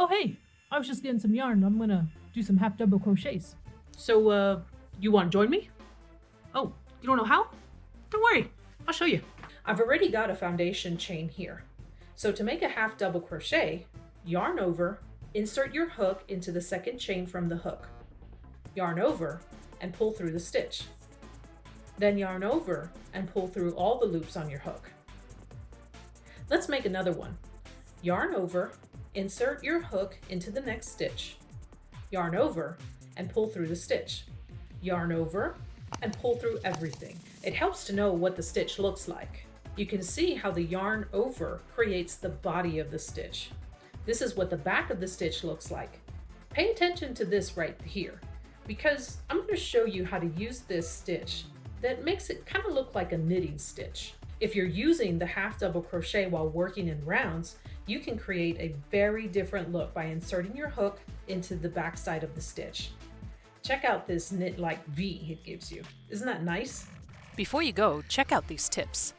Oh, hey, I was just getting some yarn. I'm gonna do some half double crochets. So, you want to join me? Oh, you don't know how? Don't worry, I'll show you. I've already got a foundation chain here. So to make a half double crochet, yarn over, insert your hook into the second chain from the hook. Yarn over and pull through the stitch. Then yarn over and pull through all the loops on your hook. Let's make another one. Yarn over, insert your hook into the next stitch. Yarn over and pull through the stitch. Yarn over and pull through everything. It helps to know what the stitch looks like. You can see how the yarn over creates the body of the stitch. This is what the back of the stitch looks like. Pay attention to this right here, because I'm going to show you how to use this stitch that makes it kind of look like a knitting stitch. If you're using the half double crochet while working in rounds, you can create a very different look by inserting your hook into the back side of the stitch. Check out this knit-like V it gives you. Isn't that nice? Before you go, check out these tips.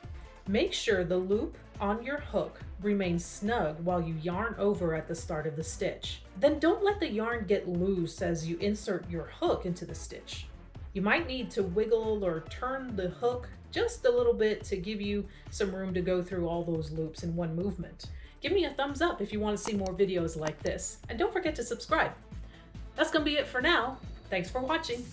Make sure the loop on your hook remains snug while you yarn over at the start of the stitch. Then don't let the yarn get loose as you insert your hook into the stitch. You might need to wiggle or turn the hook just a little bit to give you some room to go through all those loops in one movement. Give me a thumbs up if you want to see more videos like this, and don't forget to subscribe. That's gonna be it for now. Thanks for watching.